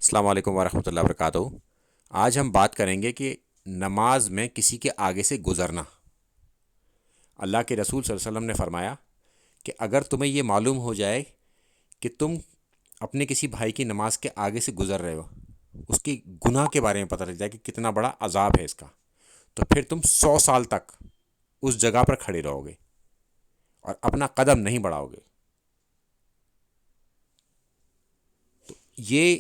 السلام علیکم ورحمۃ اللہ وبرکاتہ۔ آج ہم بات کریں گے کہ نماز میں کسی کے آگے سے گزرنا۔ اللہ کے رسول صلی اللہ علیہ وسلم نے فرمایا کہ اگر تمہیں یہ معلوم ہو جائے کہ تم اپنے کسی بھائی کی نماز کے آگے سے گزر رہے ہو، اس کی گناہ کے بارے میں پتہ چل جائے کہ کتنا بڑا عذاب ہے اس کا، تو پھر تم 100 سال تک اس جگہ پر کھڑے رہو گے اور اپنا قدم نہیں بڑھاؤ گے۔ تو یہ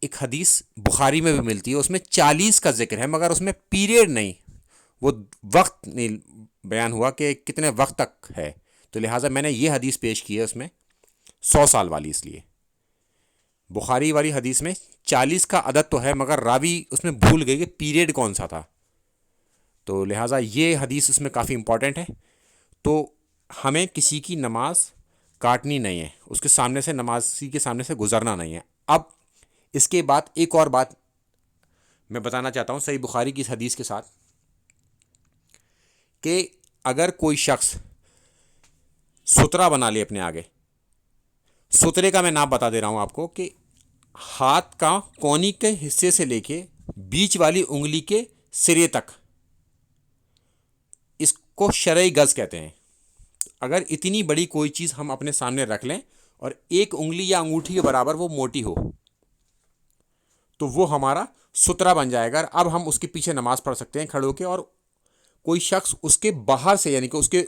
ایک حدیث بخاری میں بھی ملتی ہے، اس میں 40 کا ذکر ہے، مگر اس میں پیریڈ نہیں، وہ وقت نہیں بیان ہوا کہ کتنے وقت تک ہے، تو لہٰذا میں نے یہ حدیث پیش کی ہے اس میں 100 سال والی۔ اس لیے بخاری والی حدیث میں 40 کا عدد تو ہے، مگر راوی اس میں بھول گئی کہ پیریڈ کون سا تھا، تو لہٰذا یہ حدیث اس میں کافی امپورٹنٹ ہے۔ تو ہمیں کسی کی نماز کاٹنی نہیں ہے، اس کے سامنے سے نمازی کے سامنے سے گزرنا نہیں ہے۔ اب اس کے بعد ایک اور بات میں بتانا چاہتا ہوں صحیح بخاری کی اس حدیث کے ساتھ، کہ اگر کوئی شخص سترہ بنا لے اپنے آگے، سترے کا میں نام بتا دے رہا ہوں آپ کو، کہ ہاتھ کا کونی کے حصے سے لے کے بیچ والی انگلی کے سرے تک، اس کو شرعی گز کہتے ہیں۔ اگر اتنی بڑی کوئی چیز ہم اپنے سامنے رکھ لیں اور ایک انگلی یا انگوٹھی کے برابر وہ موٹی ہو، تو وہ ہمارا سترہ بن جائے گا۔ اب ہم اس کے پیچھے نماز پڑھ سکتے ہیں کھڑے ہو کے، اور کوئی شخص اس کے باہر سے یعنی کہ اس کے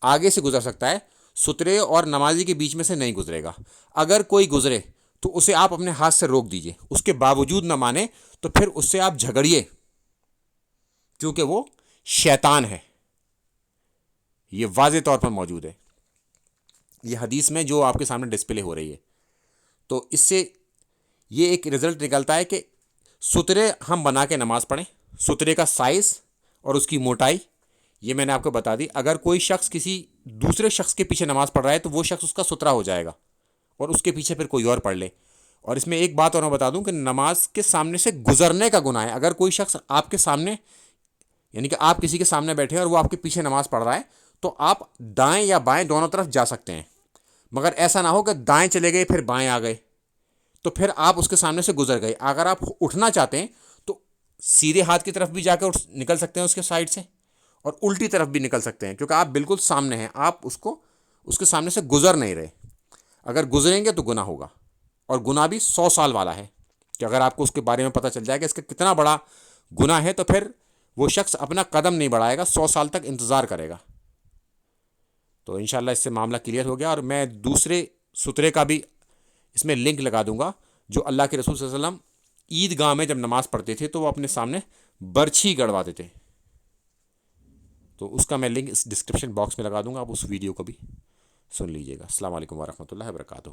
آگے سے گزر سکتا ہے، سترے اور نمازی کے بیچ میں سے نہیں گزرے گا۔ اگر کوئی گزرے تو اسے آپ اپنے ہاتھ سے روک دیجئے، اس کے باوجود نہ مانے تو پھر اس سے آپ جھگڑیے، کیونکہ وہ شیطان ہے، یہ واضح طور پر موجود ہے یہ حدیث میں جو آپ کے سامنے ڈسپلے ہو رہی ہے۔ تو اس سے یہ ایک رزلٹ نکلتا ہے کہ سترے ہم بنا کے نماز پڑھیں، سترے کا سائز اور اس کی موٹائی یہ میں نے آپ کو بتا دی۔ اگر کوئی شخص کسی دوسرے شخص کے پیچھے نماز پڑھ رہا ہے تو وہ شخص اس کا سترہ ہو جائے گا، اور اس کے پیچھے پھر کوئی اور پڑھ لے۔ اور اس میں ایک بات اور میں بتا دوں کہ نماز کے سامنے سے گزرنے کا گناہ ہے۔ اگر کوئی شخص آپ کے سامنے یعنی کہ آپ کسی کے سامنے بیٹھے اور وہ آپ کے پیچھے نماز پڑھ رہا ہے، تو آپ دائیں یا بائیں دونوں طرف جا سکتے ہیں، مگر ایسا نہ ہو کہ دائیں چلے گئے پھر بائیں آ گئے تو پھر آپ اس کے سامنے سے گزر گئے۔ اگر آپ اٹھنا چاہتے ہیں تو سیدھے ہاتھ کی طرف بھی جا کے نکل سکتے ہیں اس کے سائڈ سے، اور الٹی طرف بھی نکل سکتے ہیں، کیونکہ آپ بالکل سامنے ہیں، آپ اس کے سامنے سے گزر نہیں رہے۔ اگر گزریں گے تو گناہ ہوگا، اور گناہ بھی 100 سال والا ہے، کہ اگر آپ کو اس کے بارے میں پتہ چل جائے کہ اس کا کتنا بڑا گناہ ہے تو پھر وہ شخص اپنا قدم نہیں بڑھائے گا، 100 سال تک انتظار کرے گا۔ تو انشاءاللہ اس سے معاملہ کلیئر ہو گیا، اور میں دوسرے سترے کا بھی اس میں لنک لگا دوں گا، جو اللہ کے رسول صلی اللہ علیہ وسلم عید گاہ میں جب نماز پڑھتے تھے تو وہ اپنے سامنے برچھی گڑواتے تھے، تو اس کا میں لنک اس ڈسکرپشن باکس میں لگا دوں گا، آپ اس ویڈیو کو بھی سن لیجئے گا۔ السلام علیکم ورحمۃ اللہ وبرکاتہ۔